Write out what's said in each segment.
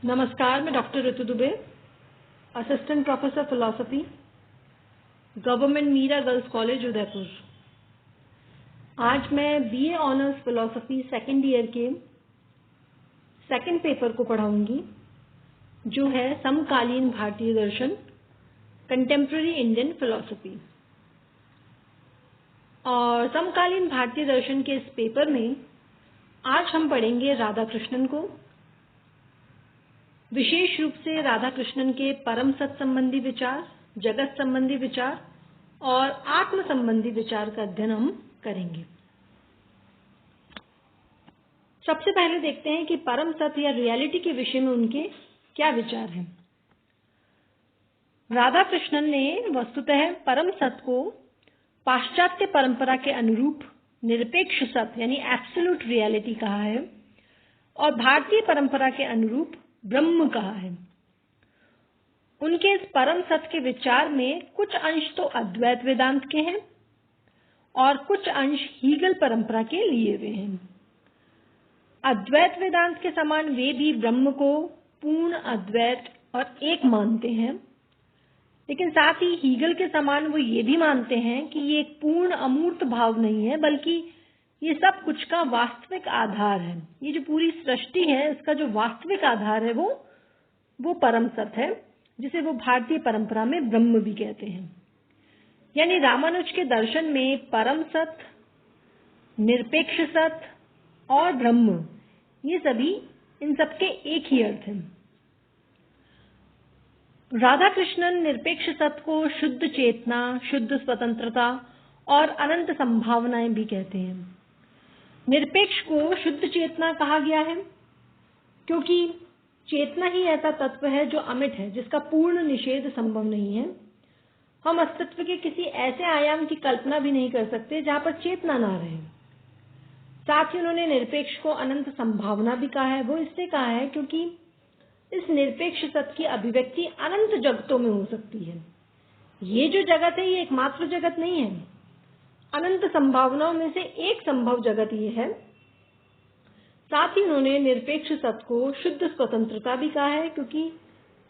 नमस्कार, मैं doctor Ritu Dubey, assistant professor philosophy, government Meera girls college Udaipur. आज मैं BA honours philosophy second year के सेकेंड पेपर को पढ़ाऊंगी, जो है समकालीन भारतीय दर्शन, कंटेम्प्रेरी इंडियन फिलॉसफी। और समकालीन भारतीय दर्शन के इस पेपर में आज हम पढ़ेंगे राधा कृष्णन को, विशेष रूप से राधा कृष्णन के परम सत संबंधी विचार, जगत संबंधी विचार और आत्म संबंधी विचार का अध्ययन हम करेंगे। सबसे पहले देखते हैं कि परम सत्य या रियलिटी के विषय में उनके क्या विचार हैं। राधा कृष्णन ने वस्तुतः परम सत्य को पाश्चात्य परंपरा के अनुरूप निरपेक्ष सत्य यानी एब्सोल्यूट रियलिटी कहा है और भारतीय परंपरा के अनुरूप ब्रह्म कहा है। उनके इस परम सत्य के विचार में कुछ अंश तो अद्वैत वेदांत के हैं और कुछ अंश हीगल परंपरा के लिए हुए हैं। अद्वैत वेदांत के समान वे भी ब्रह्म को पूर्ण अद्वैत और एक मानते हैं, लेकिन साथ ही हीगल के समान वो ये भी मानते हैं कि ये एक पूर्ण अमूर्त भाव नहीं है, बल्कि ये सब कुछ का वास्तविक आधार है। ये जो पूरी सृष्टि है, इसका जो वास्तविक आधार है वो परम सत्य है, जिसे वो भारतीय परंपरा में ब्रह्म भी कहते हैं। यानी रामानुज के दर्शन में परम सत्य, निरपेक्ष सत्य और ब्रह्म, ये सभी इन सबके एक ही अर्थ हैं। राधा कृष्णन निरपेक्ष सत्य को शुद्ध चेतना, शुद्ध स्वतंत्रता और अनंत संभावनाएं भी कहते हैं। निरपेक्ष को शुद्ध चेतना कहा गया है क्योंकि चेतना ही ऐसा तत्व है जो अमिट है, जिसका पूर्ण निषेध संभव नहीं है। हम अस्तित्व के किसी ऐसे आयाम की कल्पना भी नहीं कर सकते जहां पर चेतना ना रहे। साथ ही उन्होंने निरपेक्ष को अनंत संभावना भी कहा है। वो इससे कहा है क्योंकि इस निरपेक्ष सत्य की अभिव्यक्ति अनंत जगतों में हो सकती है। ये जो जगत है, ये एकमात्र जगत नहीं है। अनंत संभावनाओं में से एक संभव जगत ये है। साथ ही उन्होंने निरपेक्ष सत्य को शुद्ध स्वतंत्रता भी कहा है, क्योंकि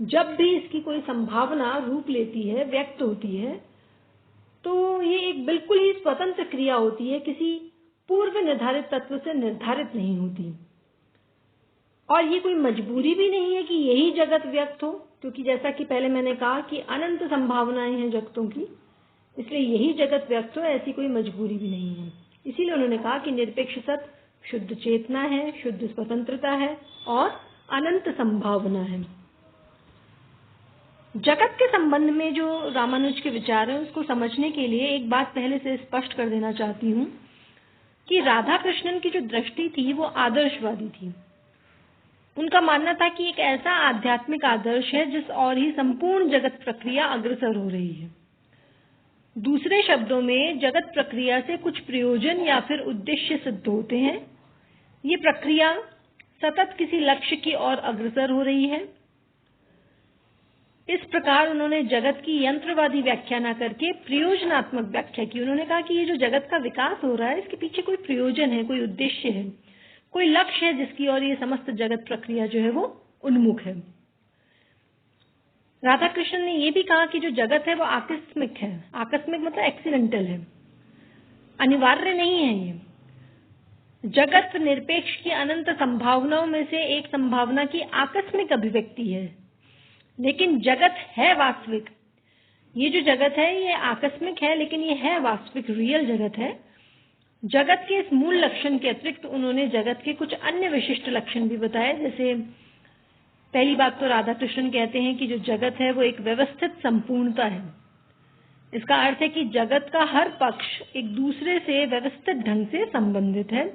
जब भी इसकी कोई संभावना रूप लेती है, व्यक्त होती है, तो ये एक बिल्कुल ही स्वतंत्र क्रिया होती है, किसी पूर्व निर्धारित तत्व से निर्धारित नहीं होती। और ये कोई मजबूरी भी नहीं है कि यही जगत व्यक्त हो, क्योंकि जैसा कि पहले मैंने कहा कि अनंत संभावनाएं हैं जगतों की, इसलिए यही जगत व्यक्त हो, ऐसी कोई मजबूरी भी नहीं है। इसीलिए उन्होंने कहा कि निरपेक्ष सत्य शुद्ध चेतना है, शुद्ध स्वतंत्रता है और अनंत संभावना है। जगत के संबंध में जो रामानुज के विचार हैं, उसको समझने के लिए एक बात पहले से स्पष्ट कर देना चाहती हूँ कि राधा कृष्णन की जो दृष्टि थी वो आदर्शवादी थी। उनका मानना था कि एक ऐसा आध्यात्मिक आदर्श है जिस और ही संपूर्ण जगत प्रक्रिया अग्रसर हो रही है। दूसरे शब्दों में, जगत प्रक्रिया से कुछ प्रयोजन या फिर उद्देश्य सिद्ध होते हैं। ये प्रक्रिया सतत किसी लक्ष्य की ओर अग्रसर हो रही है। इस प्रकार उन्होंने जगत की यंत्रवादी व्याख्या न करके प्रयोजनात्मक व्याख्या की। उन्होंने कहा कि ये जो जगत का विकास हो रहा है, इसके पीछे कोई प्रयोजन है, कोई उद्देश्य है, कोई लक्ष्य है जिसकी ओर ये समस्त जगत प्रक्रिया जो है वो उन्मुख है। राधा कृष्ण ने यह भी कहा कि जो जगत है वो आकस्मिक है। आकस्मिक मतलब एक्सीडेंटल है, अनिवार्य नहीं है। ये जगत निरपेक्ष की अनंत संभावनाओं में से एक संभावना की आकस्मिक अभिव्यक्ति है, लेकिन जगत है वास्तविक। ये जो जगत है ये आकस्मिक है, लेकिन ये है वास्तविक, रियल जगत है। जगत के इस मूल लक्षण के अतिरिक्त उन्होंने जगत के कुछ अन्य विशिष्ट लक्षण भी बताए। जैसे पहली बात तो राधा कृष्णन कहते हैं कि जो जगत है वो एक व्यवस्थित संपूर्णता है। इसका अर्थ है कि जगत का हर पक्ष एक दूसरे से व्यवस्थित ढंग से संबंधित है।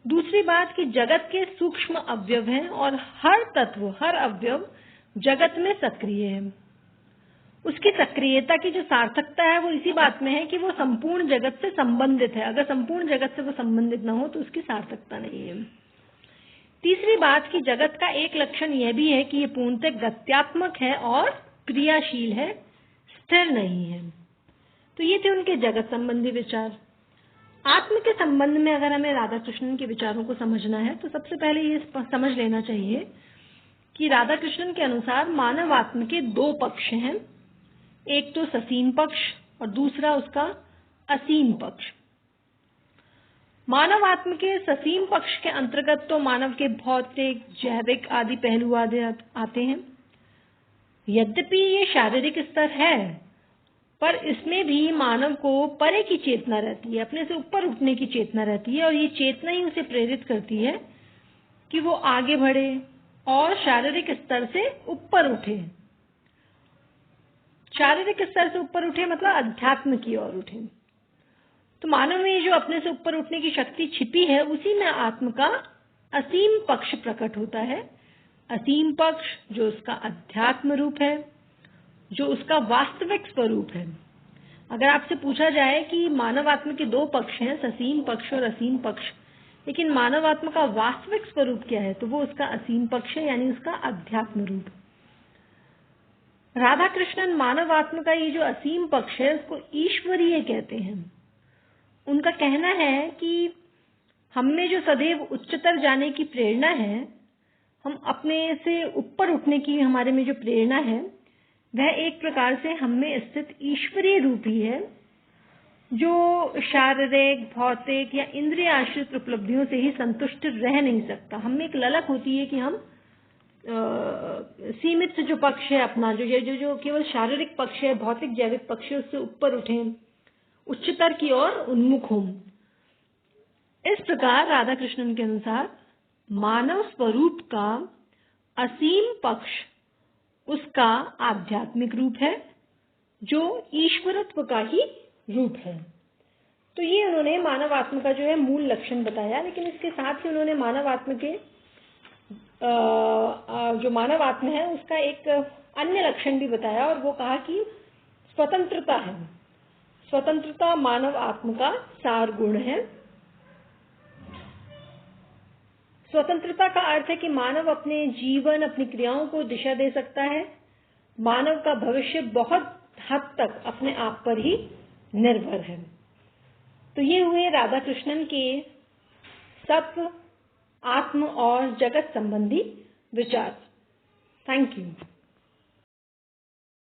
दूसरी बात कि जगत के सूक्ष्म अवयव हैं और हर तत्व, हर अवयव जगत में सक्रिय है। उसकी सक्रियता की जो सार्थकता है वो इसी बात में है कि वो संपूर्ण जगत से संबंधित है। अगर संपूर्ण जगत से वो संबंधित न हो तो उसकी सार्थकता नहीं है। तीसरी बात कि जगत का एक लक्षण यह भी है कि ये पूर्णतः गत्यात्मक है और क्रियाशील है, स्थिर नहीं है। तो ये थे उनके जगत संबंधी विचार। आत्म के संबंध में अगर हमें राधा कृष्णन के विचारों को समझना है तो सबसे पहले ये समझ लेना चाहिए कि राधा कृष्णन के अनुसार मानव आत्म के दो पक्ष हैं, एक तो ससीम पक्ष और दूसरा उसका असीम पक्ष। मानव आत्म के ससीम पक्ष के अंतर्गत तो मानव के भौतिक, जैविक आदि पहलू आते हैं। यद्यपि ये शारीरिक स्तर है, पर इसमें भी मानव को परे की चेतना रहती है, अपने से ऊपर उठने की चेतना रहती है, और ये चेतना ही उसे प्रेरित करती है कि वो आगे बढ़े और शारीरिक स्तर से ऊपर उठे। शारीरिक स्तर से ऊपर उठे मतलब अध्यात्म की ओर उठे। तो मानव में जो अपने से ऊपर उठने की शक्ति छिपी है, उसी में आत्म का असीम पक्ष प्रकट होता है। असीम पक्ष जो उसका अध्यात्म रूप है, जो उसका वास्तविक स्वरूप है। अगर आपसे पूछा जाए कि मानव आत्म के दो पक्ष हैं, ससीम पक्ष और असीम पक्ष, लेकिन मानव आत्मा का वास्तविक स्वरूप क्या है, तो वो उसका असीम पक्ष है, यानी उसका अध्यात्म रूप। राधा कृष्णन मानव आत्मा का ये जो असीम पक्ष है, उसको ईश्वरीय कहते हैं। उनका कहना है कि हमें जो सदैव उच्चतर जाने की प्रेरणा है, हम अपने से ऊपर उठने की हमारे में जो प्रेरणा है, वह एक प्रकार से हम में स्थित ईश्वरीय रूप ही है, जो शारीरिक, भौतिक या इंद्रिय आश्रित उपलब्धियों से ही संतुष्ट रह नहीं सकता। हम में एक ललक होती है कि हम सीमित जो पक्ष है अपना, जो केवल शारीरिक पक्ष है, भौतिक जैविक पक्ष है, उससे ऊपर उठें, उच्चतर की ओर उन्मुख हों। इस प्रकार राधा कृष्णन के अनुसार मानव स्वरूप का असीम पक्ष उसका आध्यात्मिक रूप है, जो ईश्वरत्व का ही रूप है। तो ये उन्होंने मानव आत्मा का जो है मूल लक्षण बताया, लेकिन इसके साथ ही उन्होंने मानव आत्मा के जो मानव आत्मा है उसका एक अन्य लक्षण भी बताया, और वो कहा कि स्वतंत्रता है। स्वतंत्रता मानव आत्मा का सार गुण है। स्वतंत्रता का अर्थ है कि मानव अपने जीवन, अपनी क्रियाओं को दिशा दे सकता है। मानव का भविष्य बहुत हद तक अपने आप पर ही निर्भर है। तो ये हुए राधा कृष्णन के सत्व, आत्म और जगत संबंधी विचार। Thank you.